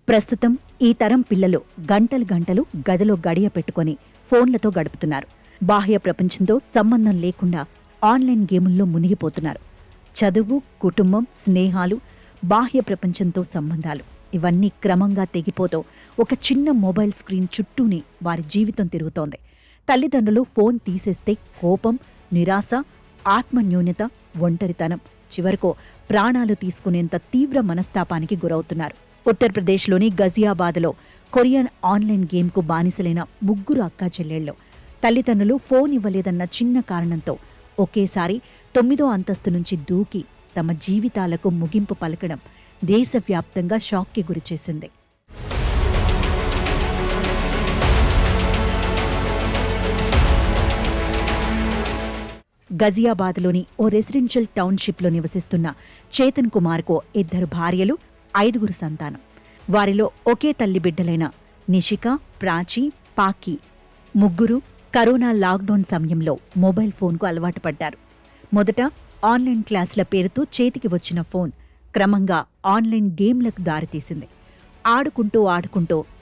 ప్రస్తుతం ఈ తరం పిల్లలు గంటలు గంటలు గదిలో గడియ పెట్టుకొని ఫోన్లతో గడుపుతున్నారు. బాహ్య ప్రపంచంతో సంబంధం లేకుండా ఆన్లైన్ గేముల్లో మునిగిపోతున్నారు. చదువు, కుటుంబం, స్నేహాలు, బాహ్య ప్రపంచంతో సంబంధాలు ఇవన్నీ క్రమంగా తెగిపోతూ ఒక చిన్న మొబైల్ స్క్రీన్ చుట్టూనే వారి జీవితం తిరుగుతోంది. తల్లిదండ్రులు ఫోన్ తీసేస్తే కోపం, నిరాశ, ఆత్మన్యూన్యత, ఒంటరితనం, చివరకు ప్రాణాలు తీసుకునేంత తీవ్ర మనస్తాపానికి గురవుతున్నారు. ఉత్తరప్రదేశ్లోని గజియాబాద్లో కొరియన్ ఆన్లైన్ గేమ్కు బానిసలైన 3 అక్కా చెల్లెళ్ళు తల్లిదండ్రులు ఫోన్ ఇవ్వలేదన్న చిన్న కారణంతో ఒకేసారి 9వ అంతస్తు నుంచి దూకి తమ జీవితాలకు ముగింపు పలకడం దేశవ్యాప్తంగా షాక్కి గురిచేసింది. గజియాబాద్లోని ఓ రెసిడెన్షియల్ టౌన్షిప్లో నివసిస్తున్న చేతన్ కుమార్కు 2 భార్యలు, 5 సంతానం. వారిలో ఒకే తల్లి బిడ్డలైన నిషిక, ప్రాచి, పాకి 3 కరోనా లాక్డౌన్ సమయంలో మొబైల్ ఫోన్కు అలవాటు పడ్డారు. మొదట ఆన్లైన్ క్లాసుల పేరుతో చేతికి వచ్చిన ఫోన్ క్రమంగా ఆన్లైన్ గేమ్లకు దారితీసింది. ఆడుకుంటూ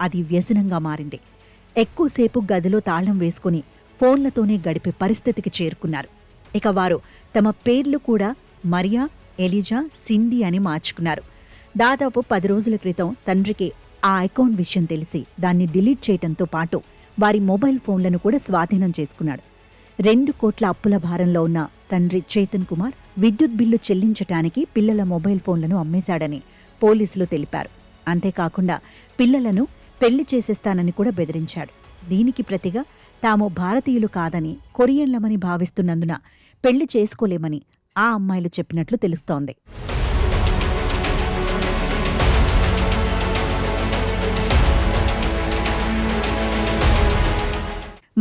అది వ్యసనంగా మారింది. ఎక్కువసేపు గదిలో తాళం వేసుకుని ఫోన్లతోనే గడిపే పరిస్థితికి చేరుకున్నారు. ఇక వారు తమ పేర్లు కూడా మరియా, ఎలిజా, సిండి అని మార్చుకున్నారు. దాదాపు 10 రోజుల క్రితం తండ్రికి ఆ అకౌంట్ విషయం తెలిసి దాన్ని డిలీట్ చేయడంతో పాటు వారి మొబైల్ ఫోన్లను కూడా స్వాధీనం చేసుకున్నాడు. 2 కోట్ల అప్పుల భారంలో ఉన్న తండ్రి చేతన్ కుమార్ విద్యుత్ బిల్లు చెల్లించటానికి పిల్లల మొబైల్ ఫోన్లను అమ్మేశాడని పోలీసులు తెలిపారు. అంతేకాకుండా పిల్లలను పెళ్లి చేసేస్తానని కూడా బెదిరించాడు. దీనికి ప్రతిగా తాము భారతీయులు కాదని, కొరియన్లమని భావిస్తున్నందున పెళ్లి చేసుకోలేమని ఆ అమ్మాయిలు చెప్పినట్లు తెలుస్తోంది.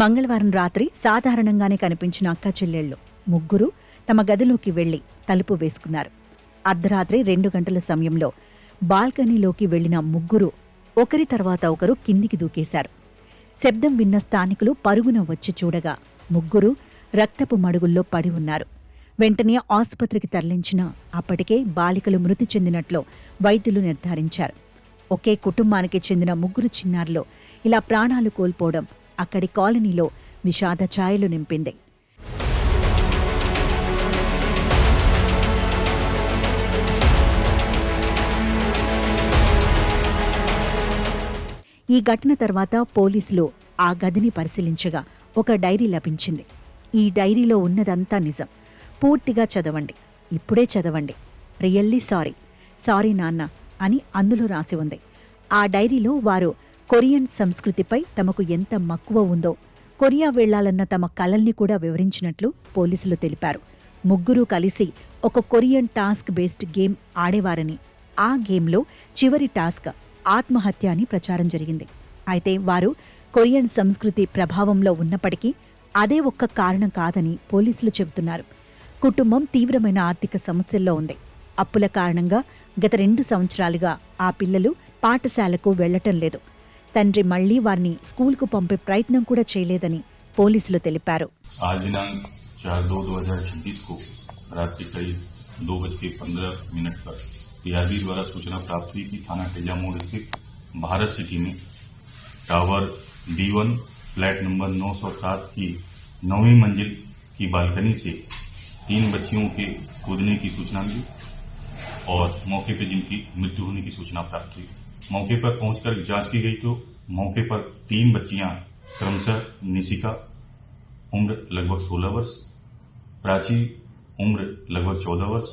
మంగళవారం రాత్రి సాధారణంగానే కనిపించిన అక్కా చెల్లెళ్ళు 3 తమ గదిలోకి వెళ్లి తలుపు వేసుకున్నారు. అర్ధరాత్రి 2 గంటల సమయంలో బాల్కనీలోకి వెళ్లిన 3 ఒకరి తర్వాత ఒకరు కిందికి దూకేశారు. శబ్దం విన్న స్థానికులు పరుగున వచ్చి చూడగా 3 రక్తపు మడుగుల్లో పడి ఉన్నారు. వెంటనే ఆసుపత్రికి తరలించినా అప్పటికే బాలికలు మృతి చెందినట్లు వైద్యులు నిర్ధారించారు. ఒకే కుటుంబానికి చెందిన 3 చిన్నారులు ఇలా ప్రాణాలు కోల్పోవడం అక్కడి కాలనీలో విషాద ఛాయలు నింపింది. ఈ ఘటన తర్వాత పోలీసులు ఆ గదిని పరిశీలించగా ఒక డైరీ లభించింది. ఈ డైరీలో ఉన్నదంతా నిజం. పూర్తిగా చదవండి, ఇప్పుడే చదవండి, రియల్లీ సారీ నాన్న అని అందులో రాసి ఉంది. ఆ డైరీలో వారు కొరియన్ సంస్కృతిపై తమకు ఎంత మక్కువ ఉందో, కొరియా వెళ్లాలన్న తమ కలల్ని కూడా వివరించినట్లు పోలీసులు తెలిపారు. 3 కలిసి ఒక కొరియన్ టాస్క్ బేస్డ్ గేమ్ ఆడేవారని, ఆ గేమ్లో చివరి టాస్క్ ఆత్మహత్య అని ప్రచారం జరిగింది. అయితే వారు కొరియన్ సంస్కృతి ప్రభావంలో ఉన్నప్పటికీ అదే ఒక్క కారణం కాదని పోలీసులు చెబుతున్నారు. కుటుంబం తీవ్రమైన ఆర్థిక సమస్యల్లో ఉంది. అప్పుల కారణంగా గత 2 సంవత్సరాలుగా ఆ పిల్లలు పాఠశాలకు వెళ్లటం లేదు. తండ్రి మళ్లీ వారిని స్కూల్కు పంపే ప్రయత్నం కూడా చేయలేదని పోలీసులు తెలిపారు. रात्रि करीब 2:15 पर टीआरबी द्वारा सूचना प्राप्त हुई कि थाना टेजा मोड़ स्थित भारत सिटी में टावर B1 फ्लैट नंबर 907 की 9वीं मंजिल की बालकनी से 3 बच्चियों के कूदने की सूचना मिली और मौके पर जिनकी मृत्यु होने की सूचना प्राप्त हुई। मौके पर पहुंचकर जांच की गई तो मौके पर 3 बच्चियां क्रमशः निशिका उम्र लगभग 16 वर्ष, प्राची उम्र लगभग 14 वर्ष,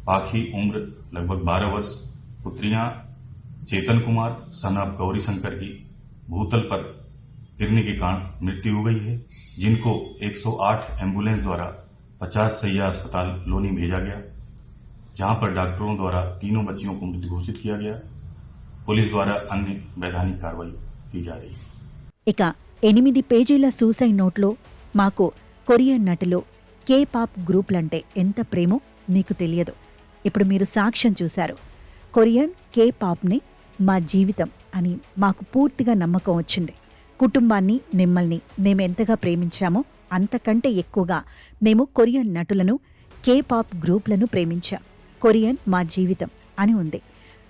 पाखी उम्र लगभग 12 वर्ष, पुत्रियां चेतन कुमार सन ऑफ गौरी शंकर की भूतल पर गिरने के कारण मृत्यु हो गई है, जिनको 108 एम्बुलेंस द्वारा 50 सैया अस्पताल लोनी भेजा गया, जहां पर डॉक्टरों द्वारा तीनों बच्चियों को मृत घोषित किया गया। पुलिस द्वारा अन्य वैधानिक कार्रवाई की जा रही है। ఇక 8 పేజీల సూసైడ్ నోట్లో మాకు కొరియన్ నటులు K-పాప్ గ్రూపులంటే ఎంత ప్రేమో మీకు తెలియదు. ఇప్పుడు మీరు సాక్ష్యం చూశారు. కొరియన్ K-పాప్ని మా జీవితం అని మాకు పూర్తిగా నమ్మకం వచ్చింది. కుటుంబాన్ని, మిమ్మల్ని మేమెంతగా ప్రేమించామో అంతకంటే ఎక్కువగా మేము కొరియన్ నటులను, K-పాప్ గ్రూపులను ప్రేమించాం. కొరియన్ మా జీవితం అని ఉంది.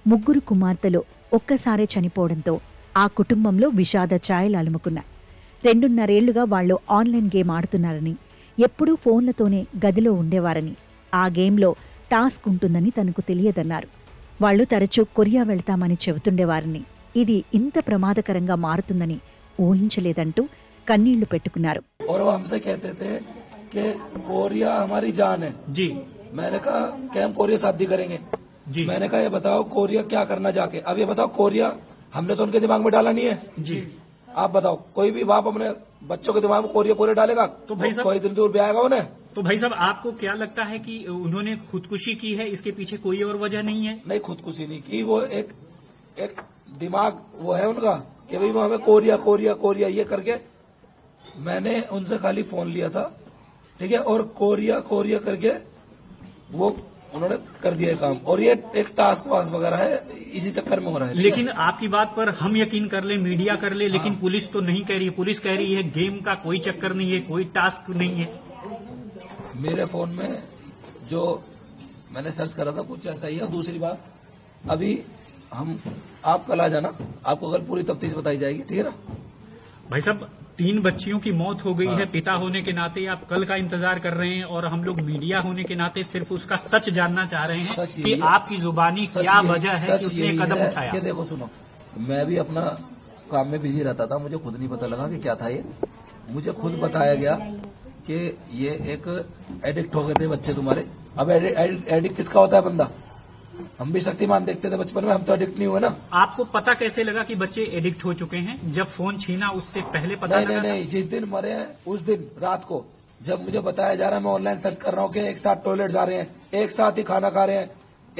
3 కుమార్తెలు ఒక్కసారే చనిపోవడంతో ఆ కుటుంబంలో విషాద ఛాయలు అలుముకున్నాయి. 2.5 ఏళ్లుగా వాళ్లు ఆన్లైన్ గేమ్ ఆడుతున్నారని, ఎప్పుడూ ఫోన్లతోనే గదిలో ఉండేవారని, ఆ గేమ్లో టాస్క్ ఉంటుందని తనకు తెలియదన్నారు. వాళ్లు తరచూ కొరియా వెళ్తామని చెబుతుండేవారని, ఇది ఇంత ప్రమాదకరంగా మారుతుందని ఊహించలేదంటూ కన్నీళ్లు పెట్టుకున్నారు. और वो हमसे कहते थे कि कोरिया हमारी जान है जी मैंने कहा कि हम कोरिया शादी करेंगे जी मैंने कहा ये बताओ कोरिया क्या करना जाके अब ये बताओ कोरिया हमने तो उनके दिमाग में डाला नहीं है जी आप बताओ कोई भी बाप अपने बच्चों के दिमाग में कोरिया पूरे डालेगा तो भाई साहब- कोई दिन दूर भी आएगा उन्हें तो भाई साहब आपको क्या लगता है कि उन्होंने खुदकुशी की है, इसके पीछे कोई और वजह नहीं है? नहीं खुदकुशी नहीं की वो एक दिमाग वो है उनका कि भाई वो हमें कोरिया कोरिया कोरिया ये करके मैंने उनसे खाली फोन लिया था ठीक है और कोरिया कोरिया करके वो उन्होंने कर दिया ये काम और ये एक टास्क पास वगैरह है इसी चक्कर में हो रहा है लेकिन आपकी बात पर हम यकीन कर ले, मीडिया कर ले, लेकिन पुलिस तो नहीं कह रही है। पुलिस कह रही है गेम का कोई चक्कर नहीं है, कोई टास्क नहीं है। मेरे फोन में जो मैंने सर्च करा था कुछ ऐसा ही है। दूसरी बात अभी आप कल आ जाना आपको कल पूरी तफ्तीश बताई जाएगी ठीक है ना। भाई साहब 3 बच्चियों की मौत हो गई हाँ। है, पिता होने के नाते आप कल का इंतजार कर रहे हैं और हम लोग मीडिया होने के नाते सिर्फ उसका सच जानना चाह रहे हैं सच कि यही है। आपकी जुबानी क्या वजह है कि उसने कदम उठाया। कि देखो सुनो मैं भी अपना काम में बिजी रहता था मुझे खुद नहीं पता लगा कि क्या था ये मुझे खुद बताया गया कि ये एक एडिक्ट हो गए थे बच्चे तुम्हारे। अब एडिक्ट किसका होता है बंदा हम भी शक्तिमान देखते थे बचपन में हम तो एडिक्ट नहीं हुए ना। आपको पता कैसे लगा कि बच्चे एडिक्ट हो चुके हैं? जब फोन छीना उससे पहले पता नहीं लगा? नहीं जिस दिन मरे हैं उस दिन रात को जब मुझे बताया जा रहा है मैं ऑनलाइन सर्च कर रहा हूँ कि एक साथ टॉयलेट जा रहे हैं एक साथ ही खाना खा रहे हैं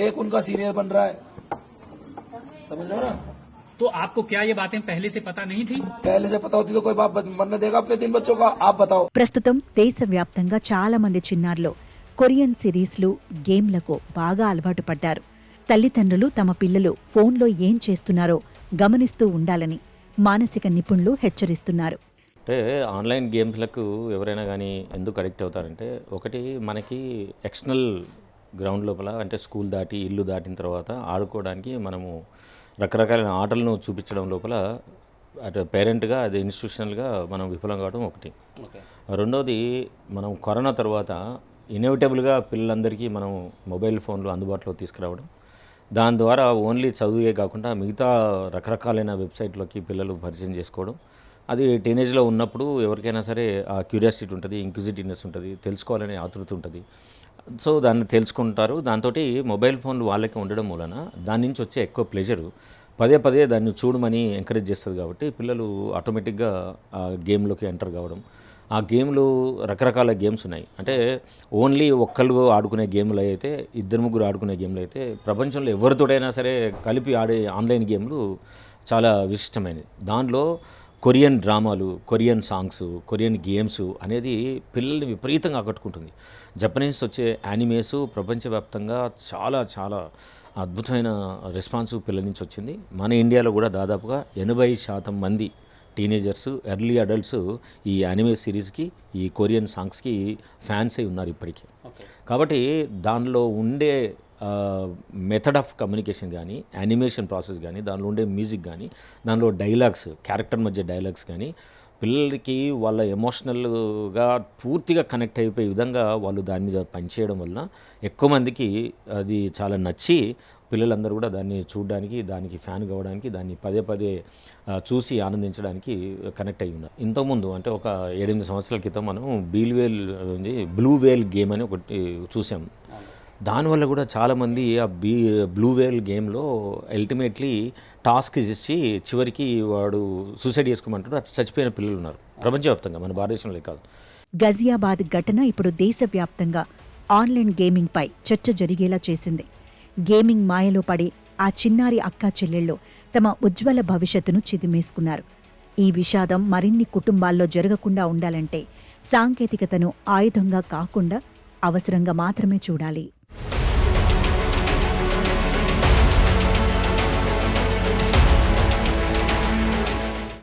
एक उनका सीनियर बन रहा है समझ रहे हो ना। तो आपको क्या ये बातें पहले से पता नहीं थी? पहले से पता होती तो कोई बाप मरने देगा अपने 3 बच्चों का आप बताओ। ప్రస్తుతం దేశవ్యాప్తంగా చాలా మంది చిన్నారులు కొరియన్ సిరీస్లు, గేమ్లకు బాగా అలవాటు పడ్డారు. తల్లిదండ్రులు తమ పిల్లలు ఫోన్లో ఏం చేస్తున్నారో గమనిస్తూ ఉండాలని మానసిక నిపుణులు హెచ్చరిస్తున్నారు. అంటే ఆన్లైన్ గేమ్స్లకు ఎవరైనా కానీ ఎందుకు అడిక్ట్ అవుతారంటే ఒకటి మనకి ఎక్స్టర్నల్ గ్రౌండ్ లోపల అంటే స్కూల్ దాటి ఇల్లు దాటిన తర్వాత ఆడుకోవడానికి మనము రకరకాల ఆటలను చూపించడం లోపల అటు పేరెంట్గా అది ఇన్స్టిట్యూషనల్గా మనం విఫలం కావడం ఒకటి. రెండోది మనం కరోనా తర్వాత ఇన్ఎవిటబుల్గా పిల్లలందరికీ మనం మొబైల్ ఫోన్లు అందుబాటులో తీసుకురావడం దాని ద్వారా ఓన్లీ చదువుయే కాకుండా మిగతా రకరకాలైన వెబ్సైట్లోకి పిల్లలు పరిచయం చేసుకోవడం అది టీనేజ్లో ఉన్నప్పుడు ఎవరికైనా సరే ఆ క్యూరియాసిటీ ఉంటుంది, ఇంక్విజిటివ్నెస్ ఉంటుంది, తెలుసుకోవాలనే ఆతృత ఉంటుంది. సో దాన్ని తెలుసుకుంటారు. దాంతో మొబైల్ ఫోన్లు వాళ్ళకి ఉండడం మూలన దాని నుంచి వచ్చే ఎక్కువ ప్లెజరు పదే పదే దాన్ని చూడమని ఎంకరేజ్ చేస్తుంది. కాబట్టి పిల్లలు ఆటోమేటిక్గా ఆ గేమ్లోకి ఎంటర్ కావడం. ఆ గేమ్లు రకరకాల గేమ్స్ ఉన్నాయి. అంటే ఓన్లీ ఒక్కళ్ళు ఆడుకునే గేమ్లు అయితే 2-3 ఆడుకునే గేమ్లు అయితే ప్రపంచంలో ఎవరితోటైనా సరే కలిపి ఆడే ఆన్లైన్ గేమ్లు చాలా విశిష్టమైనవి. దానిలో కొరియన్ డ్రామాలు, కొరియన్ సాంగ్స్, కొరియన్ గేమ్స్ అనేది పిల్లల్ని విపరీతంగా ఆకట్టుకుంటుంది. జపనీస్ వచ్చే యానిమేస్ ప్రపంచవ్యాప్తంగా చాలా చాలా అద్భుతమైన రెస్పాన్స్ పిల్లల నుంచి వచ్చింది. మన ఇండియాలో కూడా దాదాపుగా 80% మంది టీనేజర్స్, ఎర్లీ అడల్ట్స్ ఈ యానిమే సిరీస్కి, ఈ కొరియన్ సాంగ్స్కి ఫ్యాన్స్ అయి ఉన్నారు ఇప్పటికీ. కాబట్టి దానిలో ఉండే మెథడ్ ఆఫ్ కమ్యూనికేషన్ కానీ, యానిమేషన్ ప్రాసెస్ కానీ, దానిలో ఉండే మ్యూజిక్ కానీ, దానిలో డైలాగ్స్, క్యారెక్టర్ మధ్య డైలాగ్స్ కానీ పిల్లలకి వాళ్ళ ఎమోషనల్గా పూర్తిగా కనెక్ట్ అయిపోయే విధంగా వాళ్ళు దాని మీద పనిచేయడం వలన ఎక్కువ మందికి అది చాలా నచ్చి పిల్లలందరూ కూడా దాన్ని చూడడానికి, దానికి ఫ్యాన్ కావడానికి, దాన్ని పదే పదే చూసి ఆనందించడానికి కనెక్ట్ అయ్యి ఉన్నారు. ఇంతకుముందు అంటే ఒక 7-8 సంవత్సరాల క్రితం మనం బ్లూ వేల్ గేమ్ అని ఒకటి చూసాం. దానివల్ల కూడా చాలామంది ఆ బ్లూ వేల్ గేమ్లో అల్టిమేట్లీ టాస్క్ ఇచ్చి చివరికి వాడు సూసైడ్ చేసుకోమంటాడు, చచ్చిపోయిన పిల్లలు ఉన్నారు ప్రపంచవ్యాప్తంగా, మన భారతదేశంలో కాదు. గజియాబాద్ ఘటన ఇప్పుడు దేశవ్యాప్తంగా ఆన్లైన్ గేమింగ్పై చర్చ జరిగేలా చేసింది. గేమింగ్ మాయలో పడి ఆ చిన్నారి అక్కా చెల్లెళ్ళు తమ ఉజ్వల భవిష్యత్తును చిదిమేసుకున్నారు. ఈ విషాదం మరిన్ని కుటుంబాల్లో జరగకుండా ఉండాలంటే సాంకేతికతను ఆయుధంగా కాకుండా అవసరంగా మాత్రమే చూడాలి.